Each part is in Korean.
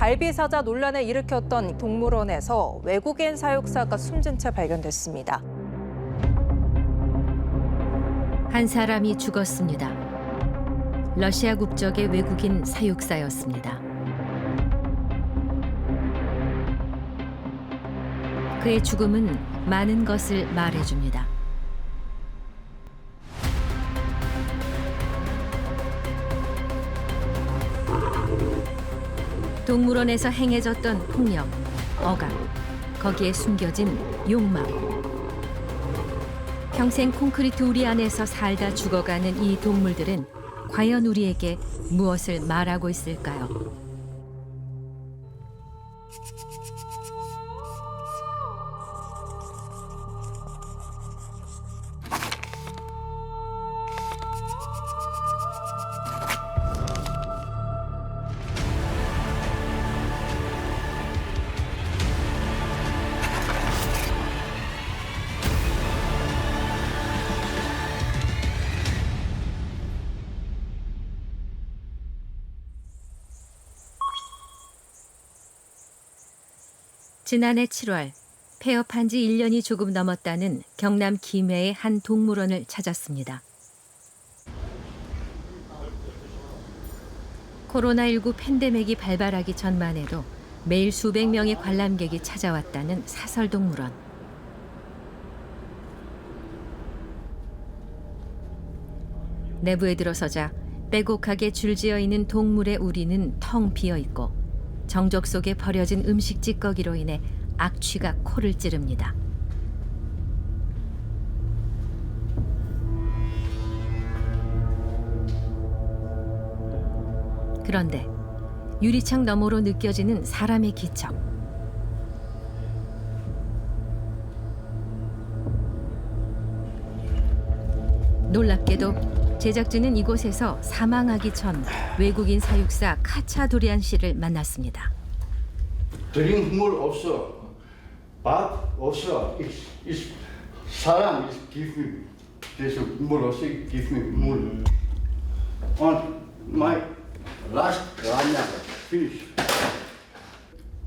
갈비사자 논란을 일으켰던 동물원에서 외국인 사육사가 숨진 채 발견됐습니다. 한 사람이 죽었습니다. 러시아 국적의 외국인 사육사였습니다. 그의 죽음은 많은 것을 말해줍니다. 동물원에서 행해졌던 폭력, 억압, 거기에 숨겨진 욕망. 평생 콘크리트 우리 안에서 살다 죽어가는 이 동물들은 과연 우리에게 무엇을 말하고 있을까요? 지난해 7월 폐업한 지 1년이 조금 넘었다는 경남 김해의 한 동물원을 찾았습니다. 코로나19 팬데믹이 발발하기 전만 해도 매일 수백 명의 관람객이 찾아왔다는 사설동물원. 내부에 들어서자 빼곡하게 줄지어 있는 동물의 우리는 텅 비어 있고 정적 속에 버려진 음식 찌꺼기로 인해 악취가 코를 찌릅니다. 그런데 유리창 너머로 느껴지는 사람의 기척. 놀랍게도 제작진은 이곳에서 사망하기 전 외국인 사육사 카차도리안 씨를 만났습니다. 드링 물 없어. 밥 없어. 사람 give me this 물 없어. give me 물. On my last 라면 finish.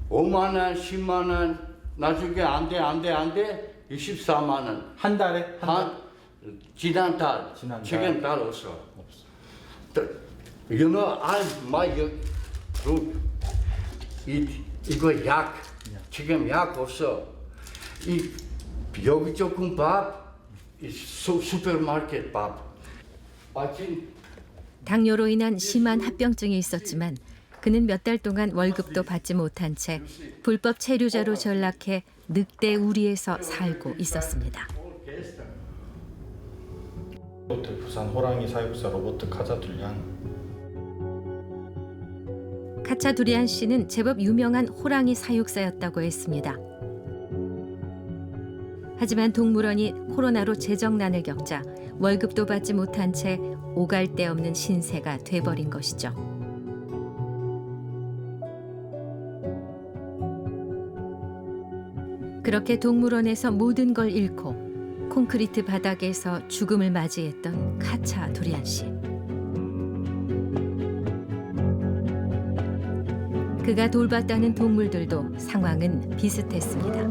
5만 원, 10만 원 나중에 안 돼. 24만 원. 한 달에? 지난달, 지금 달 없어. You know, my group, 이거 약, 지금 약 없어. 여기 조금 밥, 슈퍼마켓 밥. 마침 당뇨로 인한 심한 합병증이 있었지만 그는 몇 달 동안 월급도 받지 못한 채 불법 체류자로 전락해 늑대 우리에서 살고 있었습니다. 로버트 부산 호랑이 사육사 로버트 카차두리안. 카차두리안 씨는 제법 유명한 호랑이 사육사였다고 했습니다. 하지만 동물원이 코로나로 재정난을 겪자 월급도 받지 못한 채 오갈 데 없는 신세가 돼버린 것이죠. 그렇게 동물원에서 모든 걸 잃고 콘크리트 바닥에서 죽음을 맞이했던 카차도리안 씨. 그가 돌봤다는 동물들도 상황은 비슷했습니다.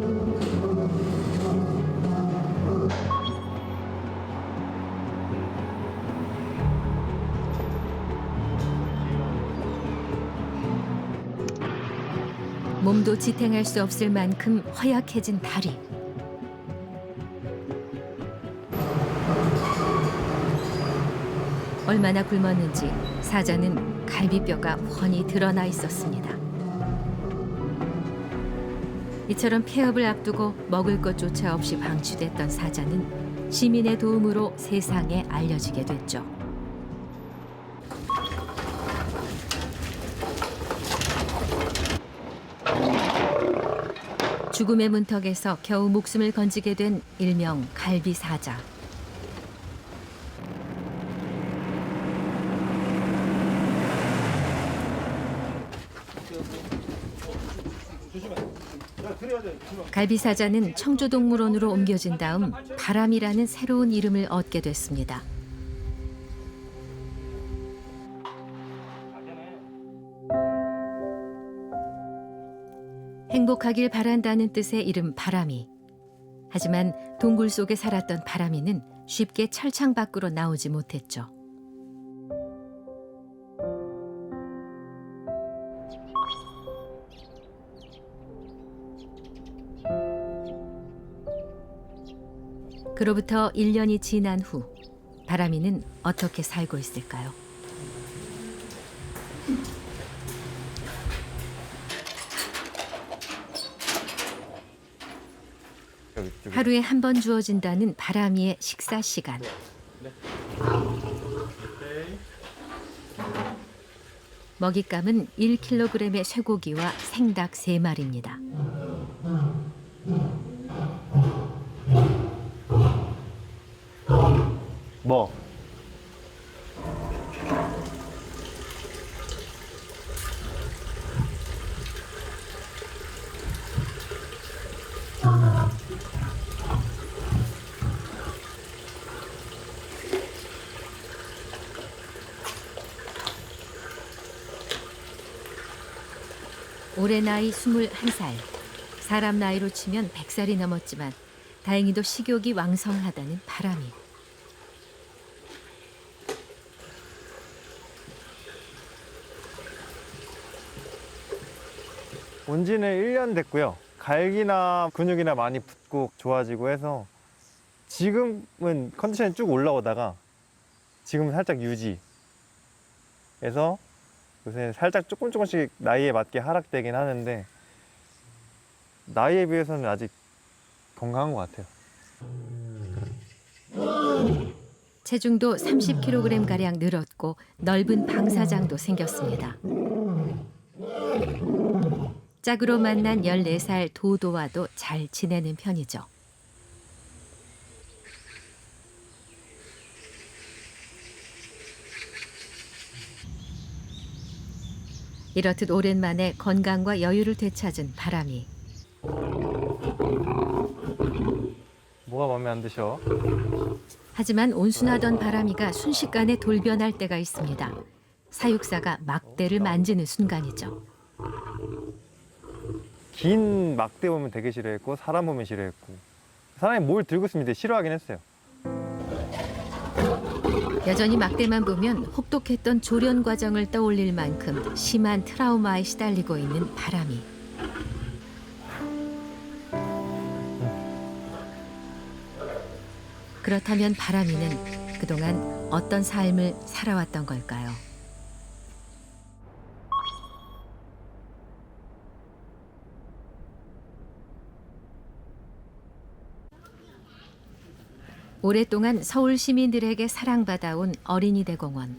몸도 지탱할 수 없을 만큼 허약해진 다리. 얼마나 굶었는지 사자는 갈비뼈가 훤히 드러나 있었습니다. 이처럼 폐업을 앞두고 먹을 것조차 없이 방치됐던 사자는 시민의 도움으로 세상에 알려지게 됐죠. 죽음의 문턱에서 겨우 목숨을 건지게 된 일명 갈비사자. 갈비사자는 청주동물원으로 옮겨진 다음 바람이라는 새로운 이름을 얻게 됐습니다. 행복하길 바란다는 뜻의 이름 바람이. 하지만 동굴 속에 살았던 바람이는 쉽게 철창 밖으로 나오지 못했죠. 그로부터 1년이 지난 후 바람이는 어떻게 살고 있을까요? 하루에 한 번 주어진다는 바람이의 식사 시간. 먹잇감은 1kg의 쇠고기와 생닭 3마리입니다. 뭐? 올해 나이 21살. 사람 나이로 치면 100살이 넘었지만 다행히도 식욕이 왕성하다는 바람이. 온 지는 1년 됐고요. 갈기나 근육이나 많이 붙고 좋아지고 해서 지금은 컨디션이 쭉 올라오다가 지금은 살짝 유지해서 요새 살짝 조금씩 나이에 맞게 하락되긴 하는데 나이에 비해서는 아직 건강한 것 같아요. 체중도 30kg가량 늘었고 넓은 방사장도 생겼습니다. 짝으로 만난 14살 도도와도 잘 지내는 편이죠. 이렇듯 오랜만에 건강과 여유를 되찾은 바람이. 뭐가 마음에 안 드셔? 하지만 온순하던 바람이가 순식간에 돌변할 때가 있습니다. 사육사가 막대를 만지는 순간이죠. 긴 막대 보면 되게 싫어했고 사람 보면 싫어했고 사람이 뭘 들고 있으면 되게 싫어하긴 했어요. 여전히 막대만 보면 혹독했던 조련 과정을 떠올릴 만큼 심한 트라우마에 시달리고 있는 바람이. 그렇다면 바람이는 그동안 어떤 삶을 살아왔던 걸까요? 오랫동안 서울 시민들에게 사랑받아온 어린이대공원.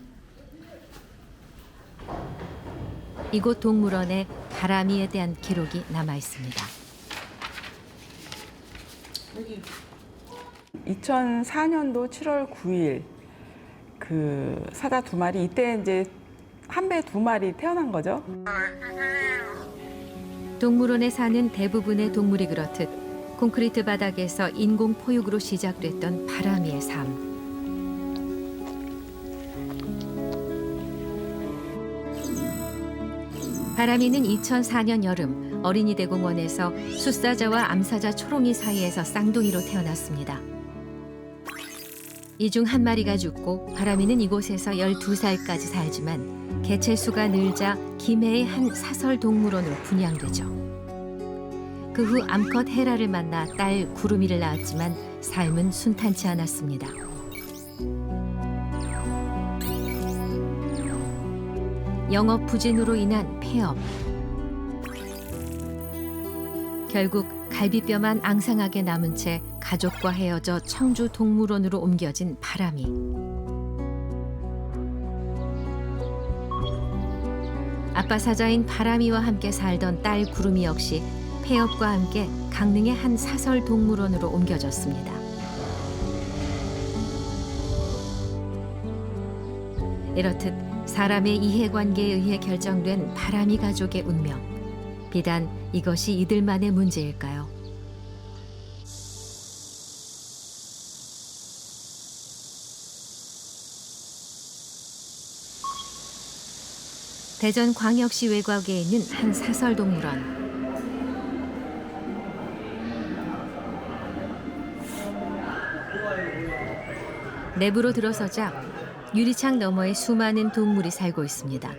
이곳 동물원에 바람이에 대한 기록이 남아 있습니다. 2004년도 7월 9일 그 사자 2마리, 이때 이제 한 배 2마리 태어난 거죠. 동물원에 사는 대부분의 동물이 그렇듯 콘크리트 바닥에서 인공 포육으로 시작됐던 바람이의 삶. 바람이는 2004년 여름 어린이대공원에서 숫사자와 암사자 초롱이 사이에서 쌍둥이로 태어났습니다. 이 중 한 마리가 죽고 바람이는 이곳에서 12살까지 살지만 개체수가 늘자 김해의 한 사설 동물원으로 분양되죠. 그 후 암컷 헤라를 만나 딸 구름이를 낳았지만 삶은 순탄치 않았습니다. 영업 부진으로 인한 폐업. 결국 갈비뼈만 앙상하게 남은 채 가족과 헤어져 청주 동물원으로 옮겨진 바람이. 아빠 사자인 바람이와 함께 살던 딸 구름이 역시 폐업과 함께 강릉의 한 사설 동물원으로 옮겨졌습니다. 이렇듯 사람의 이해관계에 의해 결정된 바람이 가족의 운명. 비단 이것이 이들만의 문제일까요? 대전 광역시 외곽에 있는 한 사설 동물원. 내부로 들어서자 유리창 너머에 수많은 동물이 살고 있습니다.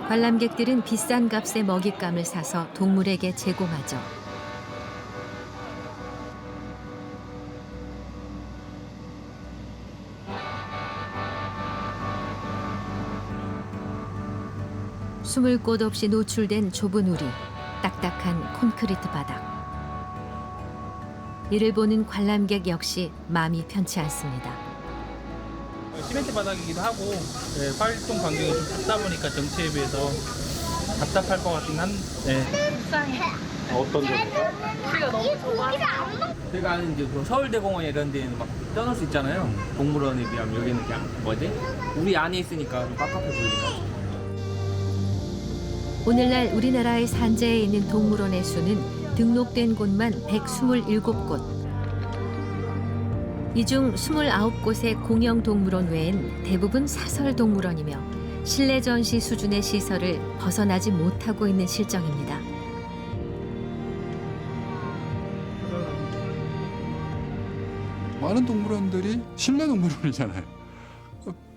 관람객들은 비싼 값의 먹잇감을 사서 동물에게 제공하죠. 숨을 곳 없이 노출된 좁은 우리, 딱딱한 콘크리트 바닥. 이를 보는 관람객 역시 마음이 편치 않습니다. 시멘트 바닥이기도 하고 활동 반경이 좀 좁다 보니까 정체에 비해서 답답할 것 같긴 한데. 어떤 점이죠? 제가 아는 이제 그 서울대공원 이런 데는 막 떠날 수 있잖아요. 동물원에 비하면 여기는 그냥 우리 안에 있으니까 좀 깝깝해 보이니까. 오늘날 우리나라의 산재에 있는 동물원의 수는 등록된 곳만 127곳. 이 중 29곳의 공영 동물원 외엔 대부분 사설 동물원이며 실내 전시 수준의 시설을 벗어나지 못하고 있는 실정입니다. 많은 동물원들이 실내 동물원이잖아요.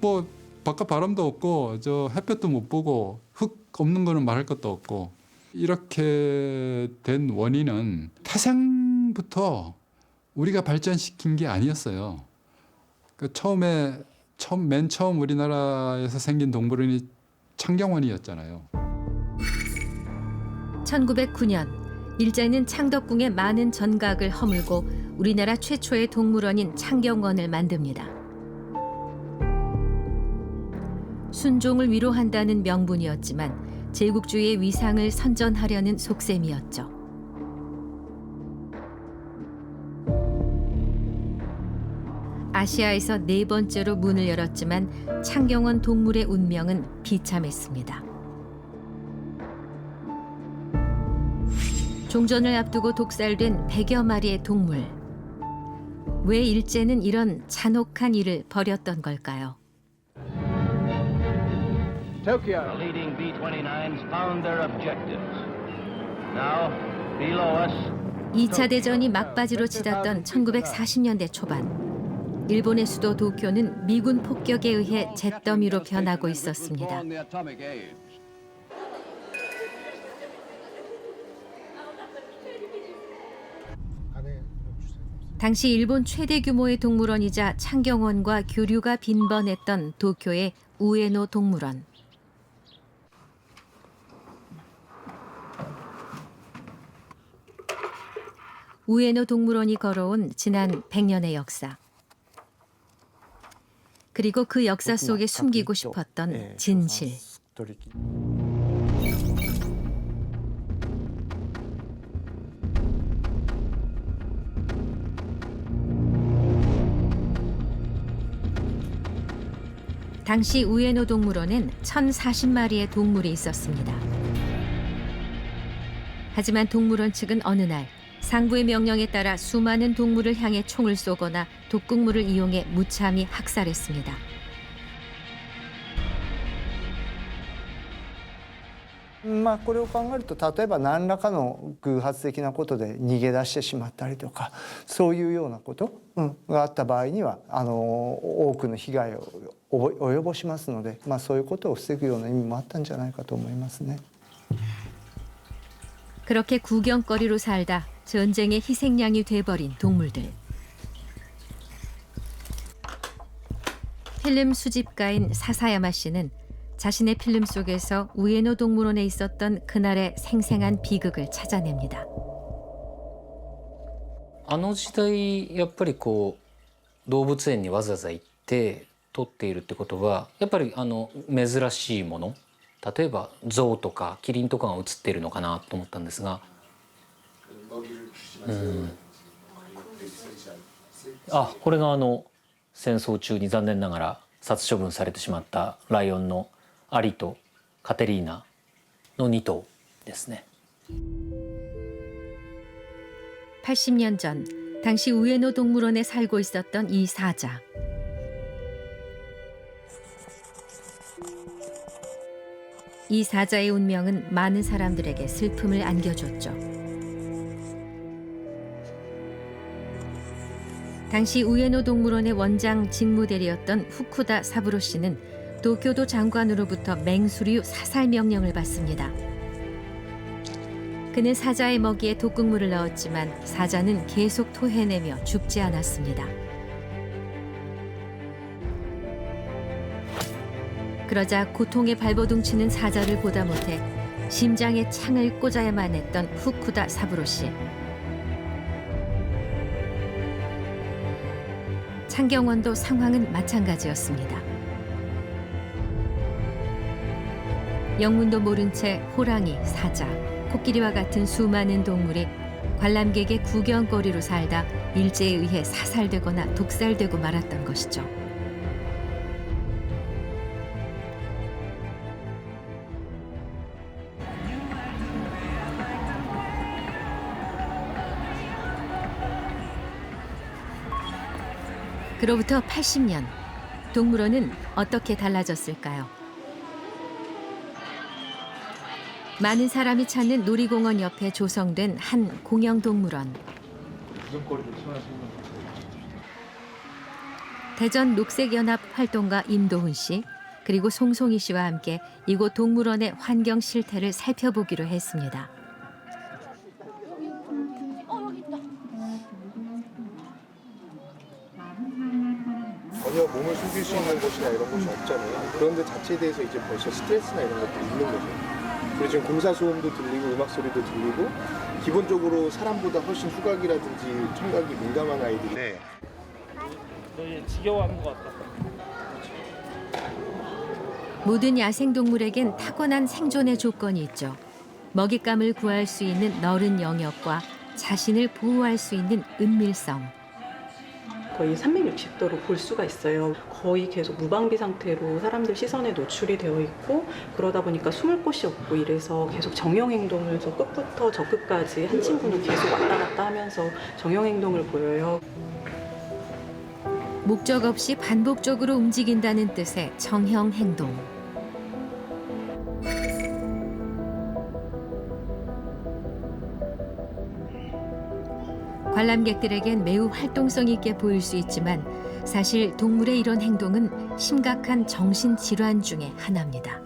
뭐 바깥 바람도 없고 저 햇볕도 못 보고 흙 없는 거는 말할 것도 없고 이렇게 된 원인은 태생부터 우리가 발전시킨 게 아니었어요. 맨 처음 우리나라에서 생긴 동물원이 창경원이었잖아요. 1909년 일제는 창덕궁의 많은 전각을 허물고 우리나라 최초의 동물원인 창경원을 만듭니다. 순종을 위로한다는 명분이었지만 제국주의의 위상을 선전하려는 속셈이었죠. 아시아에서 4번째로 문을 열었지만 창경원 동물의 운명은 비참했습니다. 종전을 앞두고 독살된 100여 마리의 동물. 왜 일제는 이런 잔혹한 일을 벌였던 걸까요? The leading B-29s found their objectives. Now, below us, 2차 대전이 막바지로 치닫던 1940년대 초반. 일본의 수도 도쿄는 미군 폭격에 의해 잿더미로 변하고 있었습니다. 당시 일본 최대 규모의 동물원이자 창경원과 교류가 빈번했던 도쿄의 우에노 동물원. 우에노 동물원이 걸어온 지난 100년의 역사. 그리고 그 역사 속에 숨기고 싶었던 진실. 당시 우에노 동물원엔 1,040마리의 동물이 있었습니다. 하지만 동물원 측은 어느 날 상부의 명령에 따라 수많은 동물을 향해 총을 쏘거나 독극물을 이용해 무참히 학살했습니다.まあこれを考えると例えば何らかの偶発的なことで逃げ出してしまったりとかそういうようなこと、があった場合には多くの被害を及ぼしますので、そういうことを防ぐような意味もあったんじゃないかと思いますね。 그렇게 구경거리로 살다 전쟁의 희생양이 돼버린 동물들. 필름 수집가인 사사야마 씨는 자신의 필름 속에서 우에노 동물원에 있었던 그날의 생생한 비극을 찾아냅니다. あの時代やっぱりこう動物園にわざわざ行って撮っているってことはやっぱり珍しいもの例えば象とかキリンとかが写っているのかなと思ったんですが、これが戦争中に残念ながら殺処分されてしまったライオンのアリとカテリーナの2頭ですね。 80년 전 당시 우에노 동물원에 살고 있었던 이 사자. 이 사자의 운명은 많은 사람들에게 슬픔을 안겨줬죠. 당시 우에노 동물원의 원장 직무대리였던 후쿠다 사부로 씨는 도쿄도 장관으로부터 맹수류 사살 명령을 받습니다. 그는 사자의 먹이에 독극물을 넣었지만 사자는 계속 토해내며 죽지 않았습니다. 그러자 고통에 발버둥치는 사자를 보다 못해 심장에 창을 꽂아야만 했던 후쿠다 사부로 씨. 창경원도 상황은 마찬가지였습니다. 영문도 모른 채 호랑이, 사자, 코끼리와 같은 수많은 동물이 관람객의 구경거리로 살다 일제에 의해 사살되거나 독살되고 말았던 것이죠. 그로부터 80년, 동물원은 어떻게 달라졌을까요? 많은 사람이 찾는 놀이공원 옆에 조성된 한 공영동물원. 대전 녹색연합 활동가 임도훈 씨, 그리고 송송희 씨와 함께 이곳 동물원의 환경 실태를 살펴보기로 했습니다. 전혀 몸을 숨길 수 있는 곳이나 이런 곳이 없잖아요. 그런 데 자체에 대해서 이제 벌써 스트레스나 이런 것들이 있는 거죠. 그리고 지금 공사 소음도 들리고 음악 소리도 들리고 기본적으로 사람보다 훨씬 후각이라든지 청각이 민감한 아이들인데 너 얘 지겨워하는 것 같다. 모든 야생동물에겐 타고난 생존의 조건이 있죠. 먹잇감을 구할 수 있는 넓은 영역과 자신을 보호할 수 있는 은밀성. 거의 360도로 볼 수가 있어요. 거의 계속 무방비 상태로 사람들 시선에 노출이 되어 있고 그러다 보니까 숨을 곳이 없고 이래서 계속 정형행동을 저 끝부터 저 끝까지 한 친구는 계속 왔다 갔다 하면서 정형행동을 보여요. 목적 없이 반복적으로 움직인다는 뜻의 정형행동. 관람객들에겐 매우 활동성 있게 보일 수 있지만 사실 동물의 이런 행동은 심각한 정신질환 중의 하나입니다.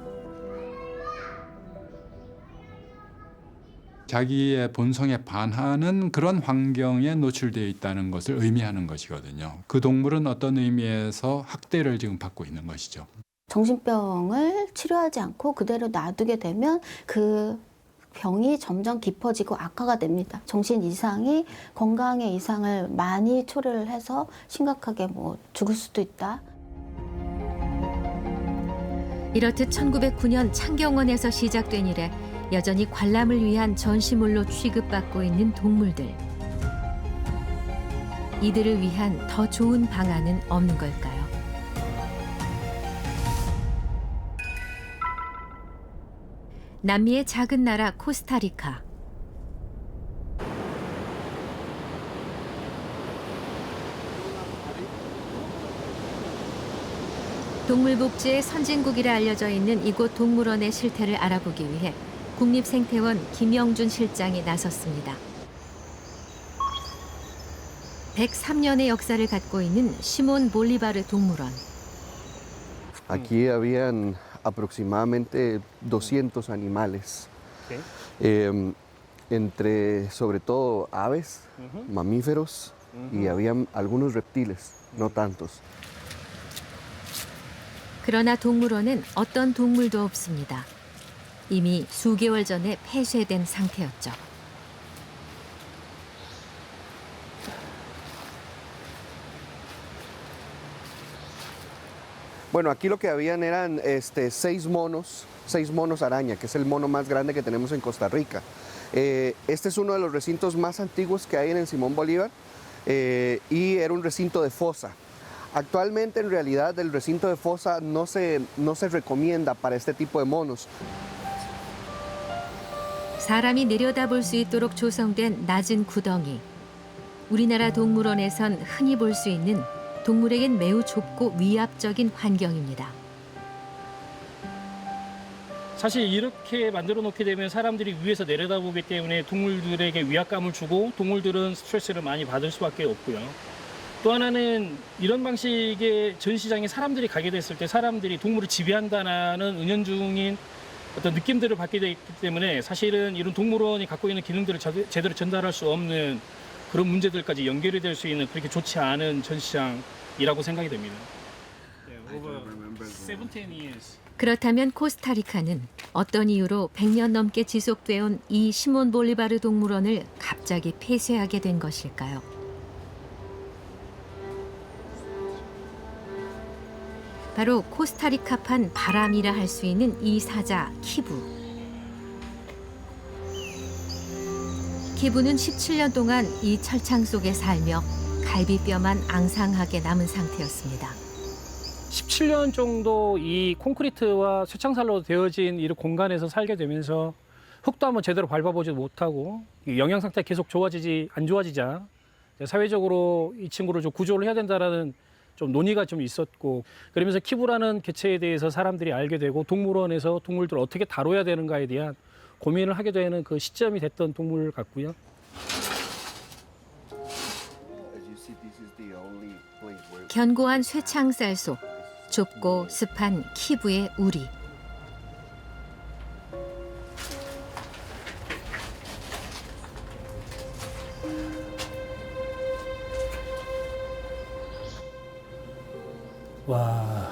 자기의 본성에 반하는 그런 환경에 노출되어 있다는 것을 의미하는 것이거든요. 그 동물은 어떤 의미에서 학대를 지금 받고 있는 것이죠. 정신병을 치료하지 않고 그대로 놔두게 되면 그 병이 점점 깊어지고 악화가 됩니다. 정신 이상이 건강의 이상을 많이 초래를 해서 심각하게 죽을 수도 있다. 이렇듯 1909년 창경원에서 시작된 이래 여전히 관람을 위한 전시물로 취급받고 있는 동물들. 이들을 위한 더 좋은 방안은 없는 걸까요? 남미의 작은 나라 코스타리카. 동물복지의 선진국이라 알려져 있는 이곳 동물원의 실태를 알아보기 위해 국립생태원 김영준 실장이 나섰습니다. 103년의 역사를 갖고 있는 시몬 볼리바르 동물원. Aquí habían aproximadamente 200 animales, entre sobre todo aves, mamíferos y habían algunos reptiles, no tantos. 그러나 동물원은 어떤 동물도 없습니다. 이미 수개월 전에 폐쇄된 상태였죠. Bueno, aquí lo que habían eran 6 monos araña, que es el mono más grande que tenemos en Costa Rica. Este es uno de los recintos más antiguos que hay en el Simón Bolívar y era un recinto de fosa. Actualmente, en realidad, el recinto de fosa no se recomienda para este tipo de monos. 사람이 내려다볼 수 있도록 조성된 낮은 구덩이. 우리나라 동물원에선 흔히 볼 수 있는 동물에겐 매우 좁고 위압적인 환경입니다. 사실 이렇게 만들어 놓게 되면 사람들이 위에서 내려다보기 때문에 동물들에게 위압감을 주고 동물들은 스트레스를 많이 받을 수밖에 없고요. 또 하나는 이런 방식의 전시장에 사람들이 가게 됐을 때 사람들이 동물을 지배한다는 은연중인 어떤 느낌들을 받게 되기 때문에 사실은 이런 동물원이 갖고 있는 기능들을 제대로 전달할 수 없는 그런 문제들까지 연결이 될 수 있는 그렇게 좋지 않은 전시장이라고 생각이 됩니다. 그렇다면 코스타리카는 어떤 이유로 100년 넘게 지속되어 온 이 시몬 볼리바르 동물원을 갑자기 폐쇄하게 된 것일까요? 바로 코스타리카판 바람이라 할 수 있는 이 사자 키부. 키부는 17년 동안 이 철창 속에 살며 갈비뼈만 앙상하게 남은 상태였습니다. 17년 정도 이 콘크리트와 쇠창살로 되어진 이 공간에서 살게 되면서 흙도 한번 제대로 밟아보지 못하고 영양 상태가 계속 안 좋아지자 사회적으로 이 친구를 좀 구조를 해야 된다라는 좀 논의가 좀 있었고 그러면서 키부라는 개체에 대해서 사람들이 알게 되고 동물원에서 동물들을 어떻게 다뤄야 되는가에 대한 고민을 하게 되는 그 시점이 됐던 동물 같고요. 견고한 쇠창살 속 좁고 습한 키부의 우리. 와,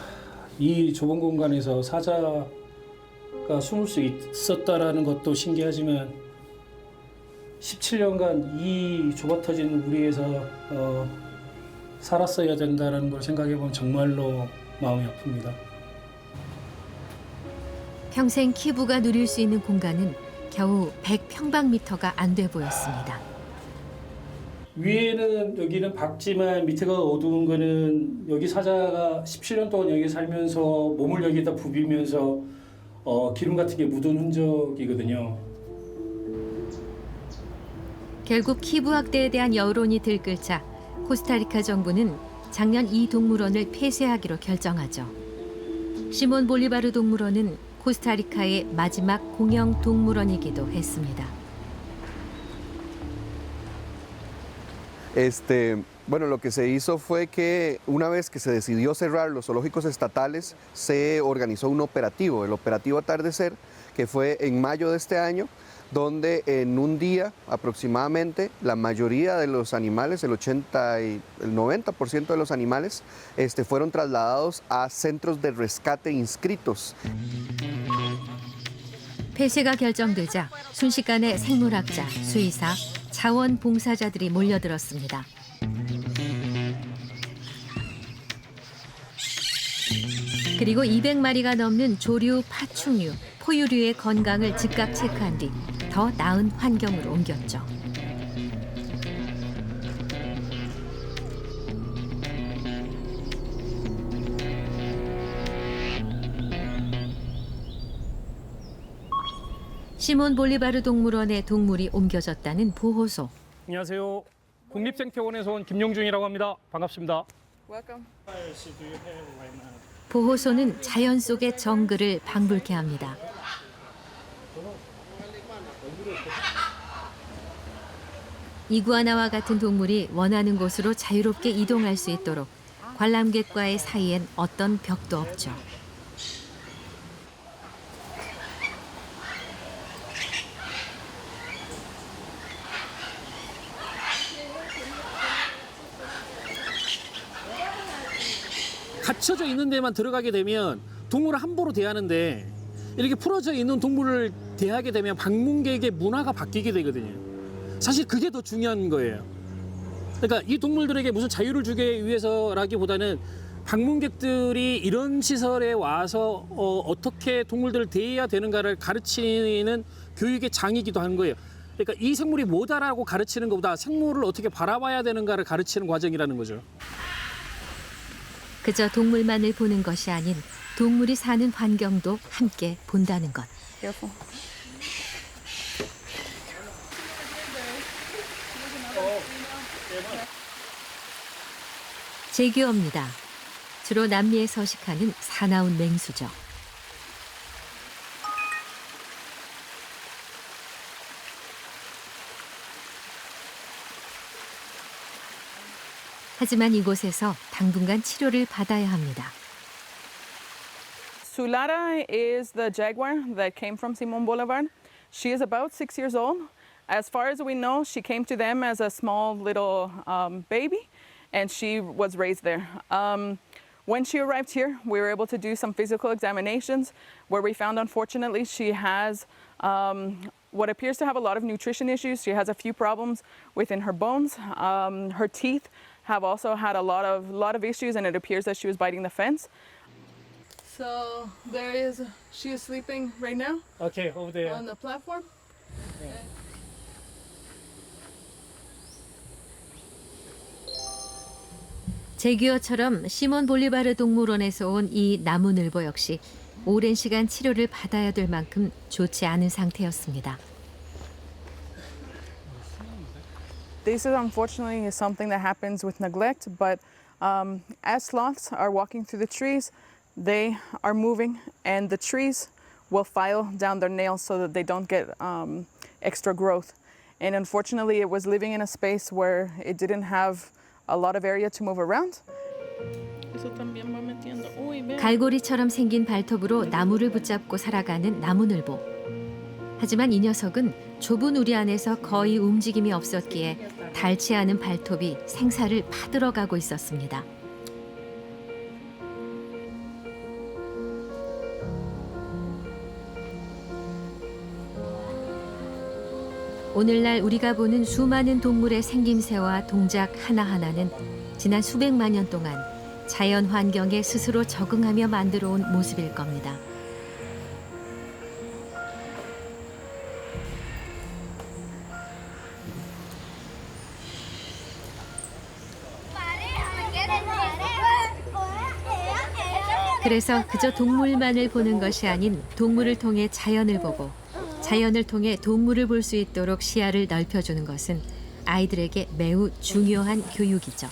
이 좁은 공간에서 사자가 숨을 수 있었다라는 것도 신기하지만 17년간 이 좁아터진 우리에서 살았어야 된다는 걸 생각해보면 정말로 마음이 아픕니다. 평생 키부가 누릴 수 있는 공간은 겨우 100평방미터가 안 돼 보였습니다. 위에는 여기는 밝지만 밑에가 어두운 거는 여기 사자가 17년 동안 여기 살면서 몸을 여기다 부비면서 기름 같은 게 묻은 흔적이거든요. 결국 키부 학대에 대한 여론이 들끓자 코스타리카 정부는 작년 이 동물원을 폐쇄하기로 결정하죠. 시몬 볼리바르 동물원은 코스타리카의 마지막 공영 동물원이기도 했습니다. Bueno, lo que se hizo fue que una vez que se decidió cerrar los zoológicos estatales, se organizó un operativo, el operativo Atardecer, que fue en mayo de este año, donde en un día aproximadamente la mayoría de los animales, el 90% de los animales, fueron trasladados a centros de rescate inscritos. 폐쇄가 결정되자 순식간에 생물학자, 수의사, 자원봉사자들이 몰려들었습니다. 그리고 200마리가 넘는 조류, 파충류, 포유류의 건강을 즉각 체크한 뒤 더 나은 환경으로 옮겼죠. 시몬 볼리바르 동물원에 동물이 옮겨졌다는 보호소. 안녕하세요. 국립생태원에서 온 김용준이라고 합니다. 반갑습니다. 보호소는 자연 속의 정글을 방불케 합니다. 이구아나와 같은 동물이 원하는 곳으로 자유롭게 이동할 수 있도록 관람객과의 사이엔 어떤 벽도 없죠. 갇혀져 있는 데만 들어가게 되면 동물을 함부로 대하는데 이렇게 풀어져 있는 동물을 대하게 되면 방문객의 문화가 바뀌게 되거든요. 사실 그게 더 중요한 거예요. 그러니까 이 동물들에게 무슨 자유를 주기 위해서라기보다는 방문객들이 이런 시설에 와서 어떻게 동물들을 대해야 되는가를 가르치는 교육의 장이기도 한 거예요. 그러니까 이 생물이 뭐다라고 가르치는 것보다 생물을 어떻게 바라봐야 되는가를 가르치는 과정이라는 거죠. 그저 동물만을 보는 것이 아닌 동물이 사는 환경도 함께 본다는 것. 제규어입니다. 주로 남미에 서식하는 사나운 맹수죠. 하지만 이곳에서 당분간 치료를 받아야 합니다. Sulara is the jaguar that came from Simon Bolivar. She is about 6 years old. As far as we know, she came to them as a small little baby, and she was raised there. When she arrived here, we were able to do some physical examinations where we found, unfortunately, she has what appears to have a lot of nutrition issues. She has a few problems within her bones. Her teeth have also had a lot of issues, and it appears that she was biting the fence. So she is sleeping right now. Okay, over there. On the platform. 제규어처럼 시몬 볼리바르 동물원에서 온 이 나무늘보 역시 오랜 시간 치료를 받아야 될 만큼 좋지 않은 상태였습니다. This is unfortunately something that happens with neglect, but as sloths are walking through the trees, they are moving, and the trees will file down their nails so that they don't get extra growth. And unfortunately, it was living in a space where it didn't have a lot of area to move around. 갈고리처럼 생긴 발톱으로 나무를 붙잡고 살아가는 나무늘보. 하지만 이 녀석은 좁은 우리 안에서 거의 움직임이 없었기에 닳지 않은 발톱이 생사를 파들어가고 있었습니다. 오늘날 우리가 보는 수많은 동물의 생김새와 동작 하나하나는 지난 수백만 년 동안 자연 환경에 스스로 적응하며 만들어 온 모습일 겁니다. 그래서 그저 동물만을 보는 것이 아닌 동물을 통해 자연을 보고 자연을 통해 동물을 볼 수 있도록 시야를 넓혀주는 것은 아이들에게 매우 중요한 교육이죠.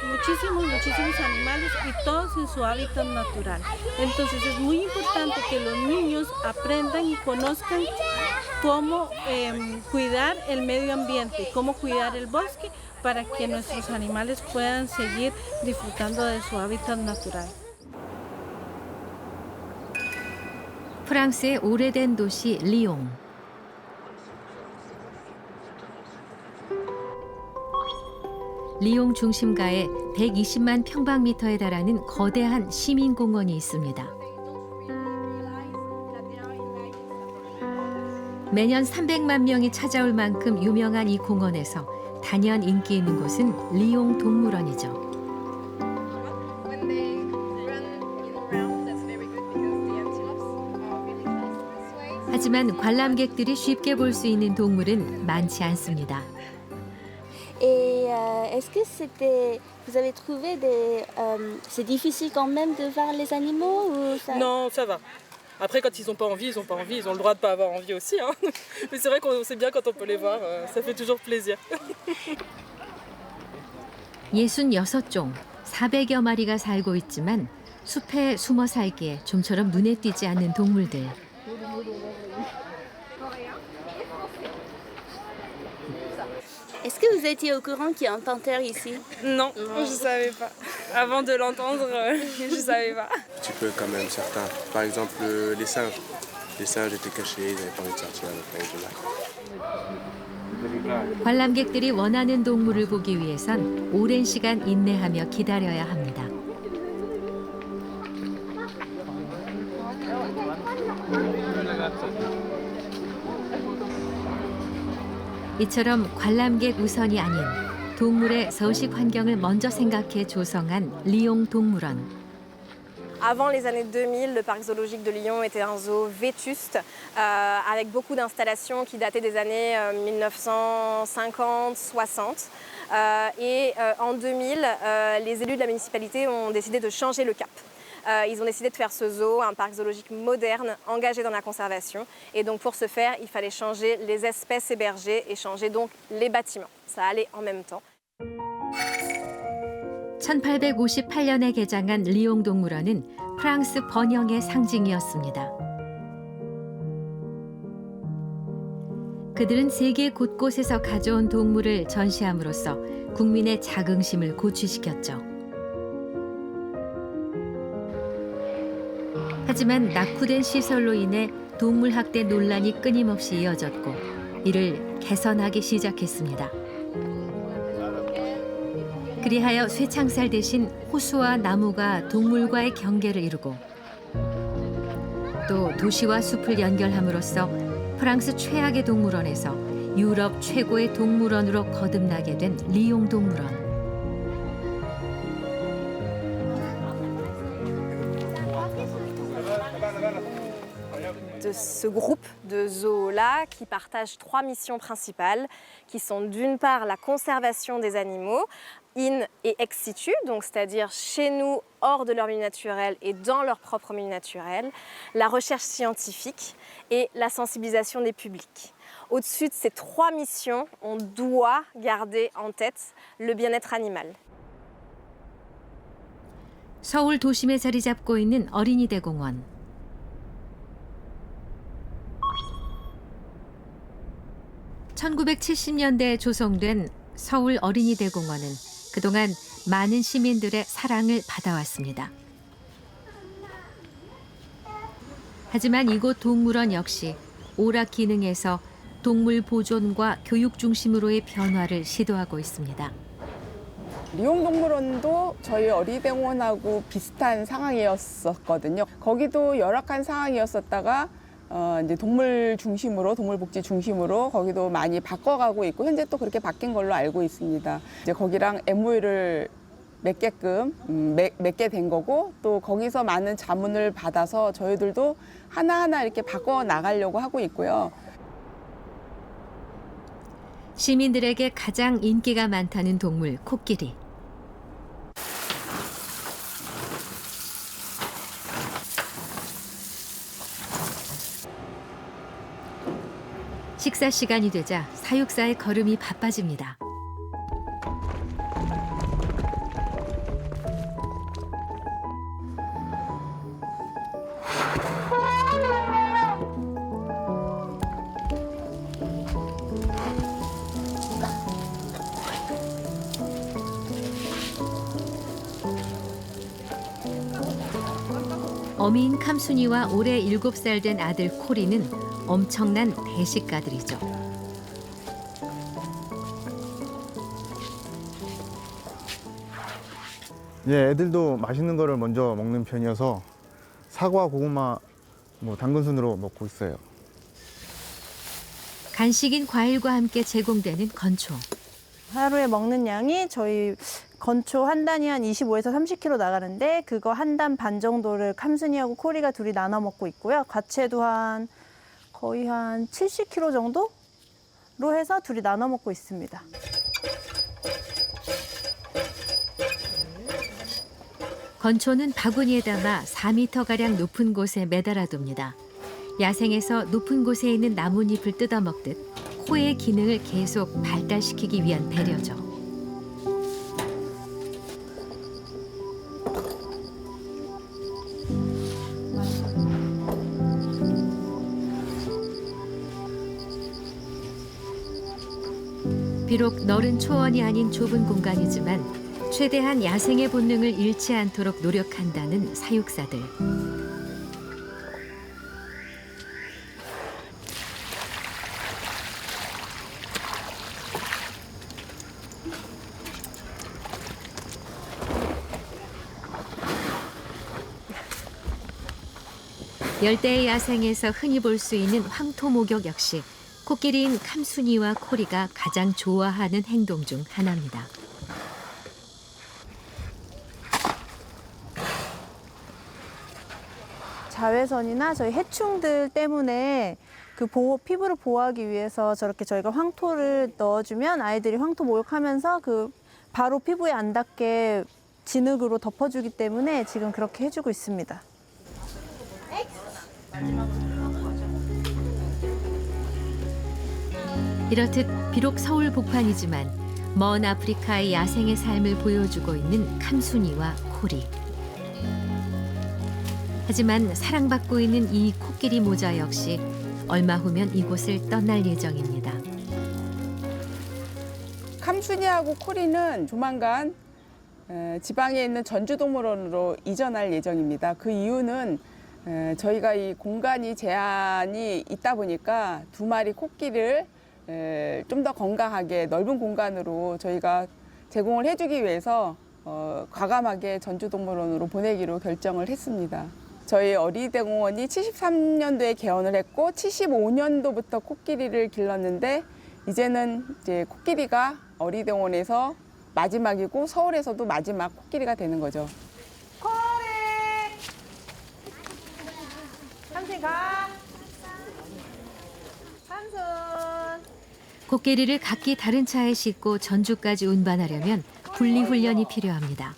Muchísimos animales y todos en su hábitat natural. Entonces es muy importante que los niños aprendan y conozcan cómo cuidar el medio ambiente, cómo cuidar el bosque para que nuestros animales puedan seguir disfrutando de su hábitat natural. 프랑스의 오래된 도시 리옹. 리옹 중심가에 120만 평방미터에 달하는 거대한 시민공원이 있습니다. 매년 300만 명이 찾아올 만큼 유명한 이 공원에서 단연 인기 있는 곳은 리옹 동물원이죠. 하지만 관람객들이 쉽게 볼 수 있는 동물은 많지 않습니다. Et est-ce que vous avez trouvé c'est difficile quand même de voir les animaux ou ça... Non, ça va. Après, quand ils n'ont pas envie, ils n'ont pas envie. Ils ont le droit de ne pas avoir envie aussi. Hein. Mais c'est vrai qu'on sait bien quand on peut les voir. Ça fait toujours plaisir. 66종, 400여 마리가 살고 있지만 숲에 숨어 살기에 좀처럼 눈에 띄지 않는 동물들. Est-ce que vous étiez au courant qu'il y a un panthère ici? Non, je ne savais pas. Avant de l'entendre, je ne savais pas. Un petit peu quand même, certains. Par exemple, les singes. Les singes étaient cachés, ils n'avaient pas envie de sortir à notre place de lac. 관람객들이 원하는 동물을 보기 위해선 오랜 시간 인내하며 기다려야 합니다. 이처럼 관람객 우선이 아닌 동물의 서식 환경을 먼저 생각해 조성한 리옹 동물원. Avant les années 2000, le parc zoologique de Lyon était un zoo vétuste, avec beaucoup d'installations qui dataient des années 1950-60. Et en 2000, les élus de la municipalité ont décidé de changer le cap. Ils ont décidé de faire ce zoo, un parc zoologique moderne, engagé dans la conservation. Et donc pour ce faire, il fallait changer les espèces hébergées et changer donc les bâtiments. Ça allait en même temps. 1858년에 개장한 리옹 동물원은 프랑스 번영의 상징이었습니다. 그들은 세계 곳곳에서 가져온 동물을 전시함으로써 국민의 자긍심을 고취시켰죠. 하지만 낙후된 시설로 인해 동물 학대 논란이 끊임없이 이어졌고 이를 개선하기 시작했습니다. 그리하여 쇠창살 대신 호수와 나무가 동물과의 경계를 이루고 또 도시와 숲을 연결함으로써 프랑스 최악의 동물원에서 유럽 최고의 동물원으로 거듭나게 된 리옹 동물원. De ce groupe de zoos-là qui partagent 3 missions principales qui sont d'une part la conservation des animaux in et ex situ, donc c'est-à-dire chez nous, hors de leur milieu naturel et dans leur propre milieu naturel, la recherche scientifique et la sensibilisation des publics. Au-dessus de ces 3 missions, on doit garder en tête le bien-être animal. 서울 도심에 자리 잡고 있는 어린이대공원. (1970년대에) 조성된 서울 어린이대공원은 그동안 많은 시민들의 사랑을 받아왔습니다. 하지만 이곳 동물원 역시 오락 기능에서 동물 보존과 교육 중심으로의 변화를 시도하고 있습니다. 리옹 동물원도 저희 어린이대공원하고 비슷한 상황이었었거든요. 거기도 열악한 상황이었었다가 이제 동물 중심으로, 동물 복지 중심으로 거기도 많이 바꿔가고 있고 현재 또 그렇게 바뀐 걸로 알고 있습니다. 이제 거기랑 MOU를 맺게 된 거고 또 거기서 많은 자문을 받아서 저희들도 하나하나 이렇게 바꿔 나가려고 하고 있고요. 시민들에게 가장 인기가 많다는 동물 코끼리. 식사 시간이 되자 사육사의 걸음이 바빠집니다. 어미인 캄순이와 올해 7살 된 아들 코리는 엄청난 대식가들이죠. 예, 애들도 맛있는 거를 먼저 먹는 편이어서 사과, 고구마, 당근 순으로 먹고 있어요. 간식인 과일과 함께 제공되는 건초. 하루에 먹는 양이 저희 건초 한 단이 한 25에서 30kg 나가는데 그거 한 단 반 정도를 캄순이하고 코리가 둘이 나눠 먹고 있고요. 과채도 거의 한 70kg 정도로 해서 둘이 나눠 먹고 있습니다. 건초는 바구니에 담아 4m가량 높은 곳에 매달아둡니다. 야생에서 높은 곳에 있는 나뭇잎을 뜯어먹듯 코의 기능을 계속 발달시키기 위한 배려죠. 비록 넓은 초원이 아닌 좁은 공간이지만 최대한 야생의 본능을 잃지 않도록 노력한다는 사육사들. 열대의 야생에서 흔히 볼 수 있는 황토 목욕 역시 코끼리인 캄순이와 코리가 가장 좋아하는 행동 중 하나입니다. 자외선이나 저희 해충들 때문에 피부를 보호하기 위해서 저렇게 저희가 황토를 넣어주면 아이들이 황토 목욕하면서 바로 피부에 안 닿게 진흙으로 덮어주기 때문에 지금 그렇게 해주고 있습니다. 이렇듯 비록 서울 복판이지만 먼 아프리카의 야생의 삶을 보여주고 있는 캄순이와 코리. 하지만 사랑받고 있는 이 코끼리 모자 역시 얼마 후면 이곳을 떠날 예정입니다. 캄순이하고 코리는 조만간 지방에 있는 전주동물원으로 이전할 예정입니다. 그 이유는 저희가 이 공간이 제한이 있다 보니까 두 마리 코끼리를 좀 더 건강하게 넓은 공간으로 저희가 제공을 해주기 위해서 과감하게 전주동물원으로 보내기로 결정을 했습니다. 저희 어린이대공원이 73년도에 개원을 했고 75년도부터 코끼리를 길렀는데 이제는 이제 코끼리가 어린이대공원에서 마지막이고 서울에서도 마지막 코끼리가 되는 거죠. 삼촌 가. 삼촌. 코끼리를 각기 다른 차에 싣고 전주까지 운반하려면 분리 훈련이 필요합니다.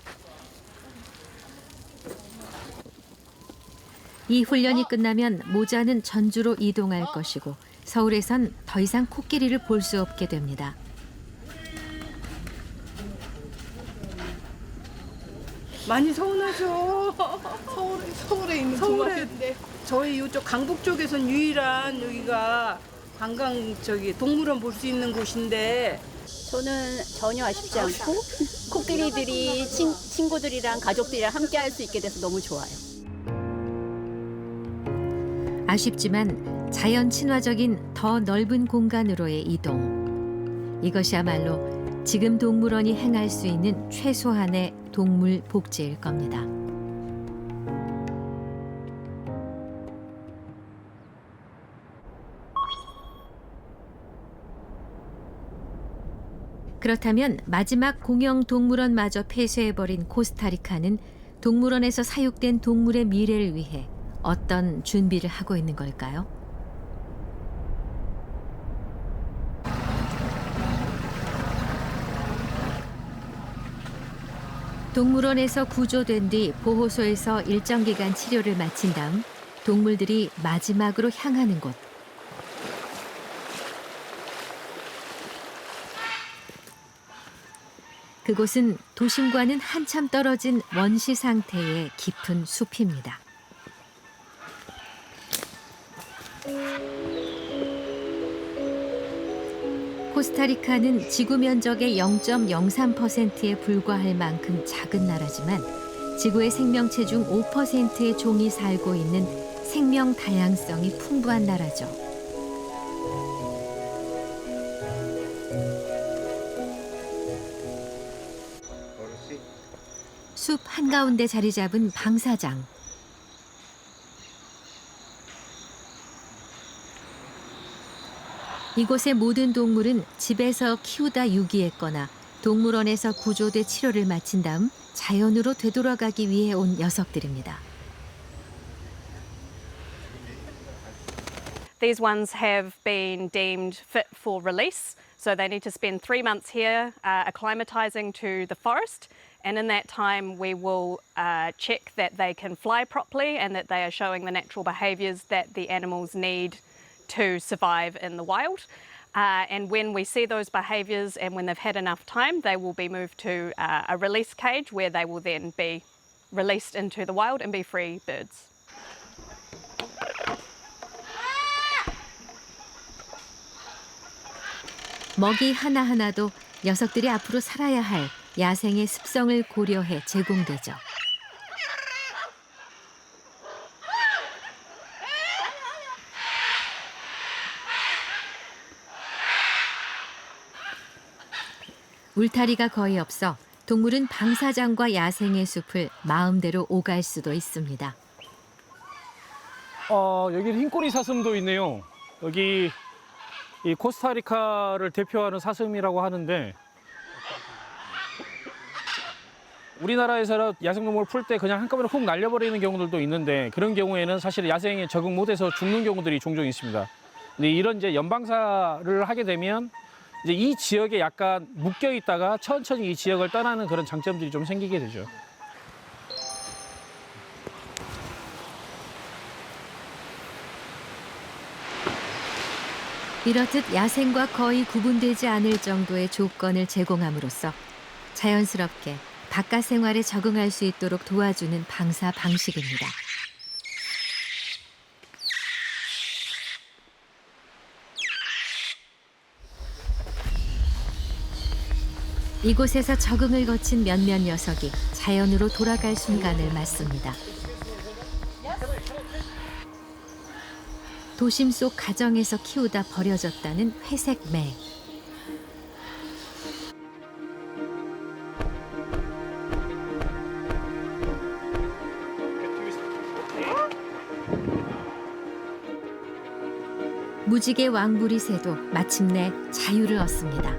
이 훈련이 끝나면 모자는 전주로 이동할 것이고 서울에선 더 이상 코끼리를 볼 수 없게 됩니다. 많이 서운하죠. 서울에 있는 동물원인데 저희 이쪽 강북 쪽에선 유일한 여기가 관광 동물원 볼 수 있는 곳인데 저는 전혀 아쉽지 않고 코끼리들이 친구들이랑 가족들이랑 함께 할 수 있게 돼서 너무 좋아요. 아쉽지만 자연 친화적인 더 넓은 공간으로의 이동. 이것이야말로 지금 동물원이 행할 수 있는 최소한의 동물 복지일 겁니다. 그렇다면 마지막 공영 동물원마저 폐쇄해버린 코스타리카는 동물원에서 사육된 동물의 미래를 위해 어떤 준비를 하고 있는 걸까요? 동물원에서 구조된 뒤 보호소에서 일정 기간 치료를 마친 다음 동물들이 마지막으로 향하는 곳. 그곳은 도심과는 한참 떨어진 원시 상태의 깊은 숲입니다. 코스타리카는 지구 면적의 0.03%에 불과할 만큼 작은 나라지만 지구의 생명체 중 5%의 종이 살고 있는 생명 다양성이 풍부한 나라죠. 숲 한가운데 자리 잡은 방사장. 이곳의 모든 동물은 집에서 키우다 유기했거나 동물원에서 구조돼 치료를 마친 다음 자연으로 되돌아가기 위해 온 녀석들입니다. These ones have been deemed fit for release, so they need to spend 3 months here acclimatizing to the forest. And in that time, we will check that they can fly properly and that they are showing the natural behaviours that the animals need to survive in the wild. And when we see those behaviours and when they've had enough time, they will be moved to a release cage where they will then be released into the wild and be free birds. 먹이 하나하나도 녀석들이 앞으로 살아야 할 야생의 습성을 고려해 제공되죠. 울타리가 거의 없어 동물은 방사장과 야생의 숲을 마음대로 오갈 수도 있습니다. 여기 흰꼬리 사슴도 있네요. 여기 이 코스타리카를 대표하는 사슴이라고 하는데 우리나라에서 야생동물 풀 때 그냥 한꺼번에 훅 날려버리는 경우들도 있는데 그런 경우에는 사실 야생에 적응 못해서 죽는 경우들이 종종 있습니다. 근데 이런 이제 연방사를 하게 되면 이제 이 지역에 약간 묶여 있다가 천천히 이 지역을 떠나는 그런 장점들이 좀 생기게 되죠. 이렇듯 야생과 거의 구분되지 않을 정도의 조건을 제공함으로써 자연스럽게 바깥 생활에 적응할 수 있도록 도와주는 방사 방식입니다. 이곳에서 적응을 거친 몇몇 녀석이 자연으로 돌아갈 순간을 맞습니다. 도심 속 가정에서 키우다 버려졌다는 회색 매. 무지개 왕부리 새도 마침내 자유를 얻습니다.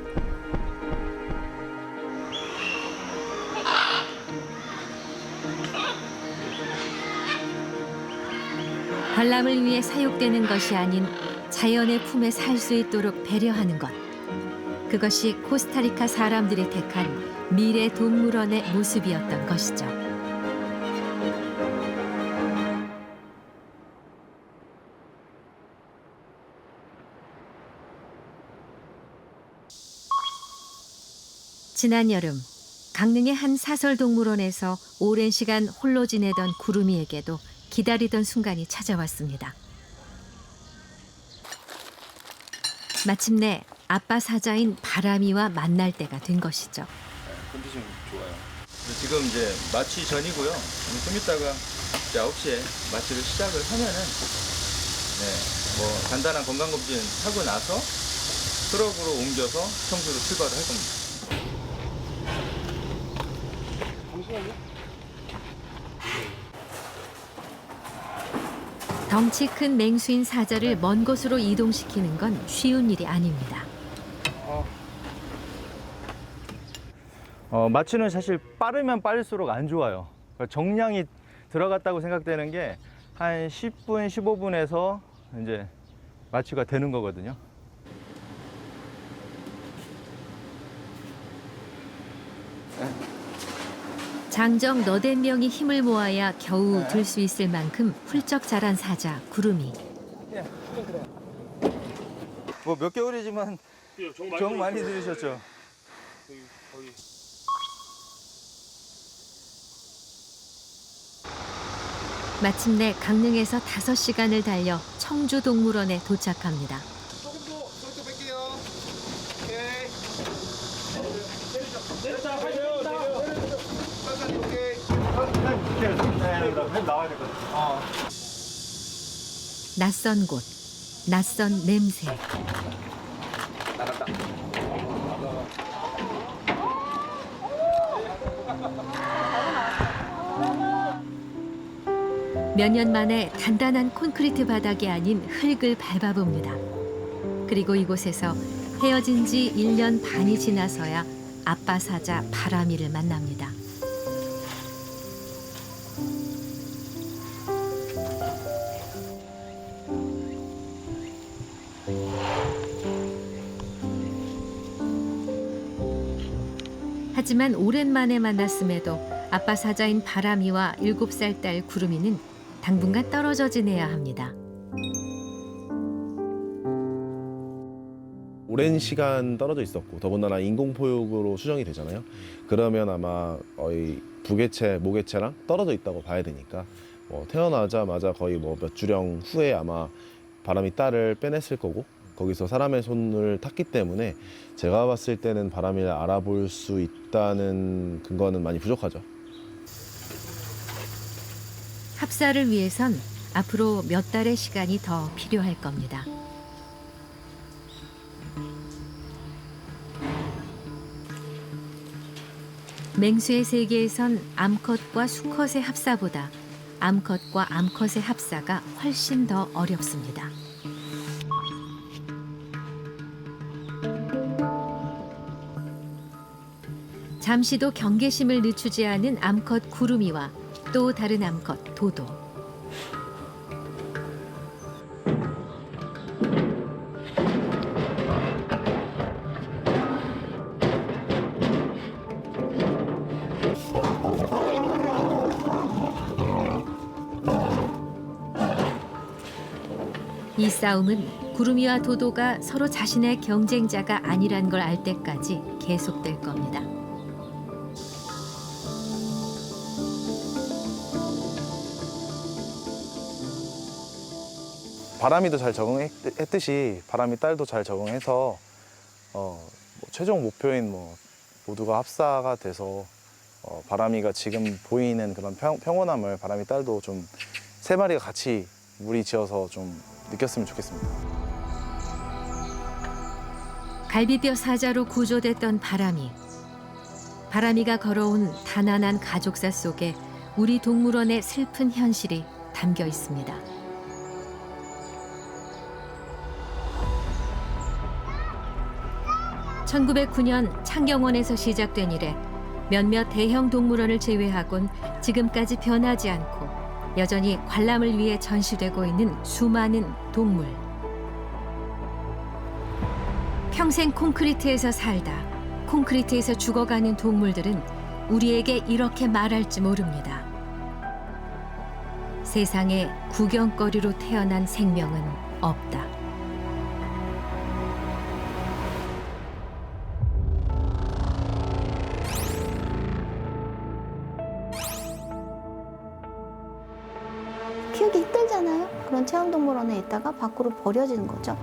관람을 위해 사육되는 것이 아닌 자연의 품에 살 수 있도록 배려하는 것. 그것이 코스타리카 사람들이 택한 미래 동물원의 모습이었던 것이죠. 지난 여름 강릉의 한 사설동물원에서 오랜 시간 홀로 지내던 구름이에게도 기다리던 순간이 찾아왔습니다. 마침내 아빠 사자인 바람이와 만날 때가 된 것이죠. 컨디션 좋아요. 지금 이제 마취 전이고요. 좀 이따가 이제 9시에 마취를 시작을 하면은 뭐 간단한 건강검진 하고 나서 트럭으로 옮겨서 청주로 출발을 할 겁니다. 덩치 큰 맹수인 사자를 먼 곳으로 이동시키는 건 쉬운 일이 아닙니다. 마취는 사실 빠르면 빠를수록 안 좋아요. 정량이 들어갔다고 생각되는 게 한 10분, 15분에서 이제 마취가 되는 거거든요. 장정 너댓 명이 힘을 모아야 겨우 들 수 있을 만큼 훌쩍 자란 사자 구름이. 뭐 몇 개월이지만 정 많이 들으셨죠? 마침내 강릉에서 5시간을 달려 청주동물원에 도착합니다. 낯선 곳, 낯선 냄새. 몇 년 만에 단단한 콘크리트 바닥이 아닌 흙을 밟아봅니다. 그리고 이곳에서 헤어진 지 1년 반이 지나서야 아빠 사자 바람이를 만납니다. 하지만 오랜만에 만났음에도 아빠 사자인 바람이와 7살 딸 구름이는 당분간 떨어져 지내야 합니다. 오랜 시간 떨어져 있었고 더군다나 인공포육으로 수정이 되잖아요. 그러면 아마 거의 부개체, 모개체랑 떨어져 있다고 봐야 되니까 태어나자마자 거의 몇 주령 후에 아마 바람이 딸을 빼냈을 거고 거기서 사람의 손을 탔기 때문에 제가 봤을 때는 바람이를 알아볼 수 있다는 근거는 많이 부족하죠. 합사를 위해선 앞으로 몇 달의 시간이 더 필요할 겁니다. 맹수의 세계에선 암컷과 수컷의 합사보다 암컷과 암컷의 합사가 훨씬 더 어렵습니다. 잠시도 경계심을 늦추지 않은 암컷 구름이와 또 다른 암컷 도도. 이 싸움은 구름이와 도도가 서로 자신의 경쟁자가 아니란 걸 알 때까지 계속될 겁니다. 바람이도 잘 적응했듯이 바람이 딸도 잘 적응해서 최종 목표인 모두가 합사가 돼서 바람이가 지금 보이는 그런 평온함을 바람이 딸도 좀 세 마리가 같이 무리 지어서 좀 느꼈으면 좋겠습니다. 갈비뼈 사자로 구조됐던 바람이. 바람이가 걸어온 가난한 가족사 속에 우리 동물원의 슬픈 현실이 담겨 있습니다. (1909년) 창경원에서 시작된 이래 몇몇 대형 동물원을 제외하곤 지금까지 변하지 않고 여전히 관람을 위해 전시되고 있는 수많은 동물. 평생 콘크리트에서 살다 콘크리트에서 죽어가는 동물들은 우리에게 이렇게 말할지 모릅니다. 세상에 구경거리로 태어난 생명은 없다. 키우기 힘들잖아요. 그런 체험동물원에 있다가 밖으로 버려지는 거죠.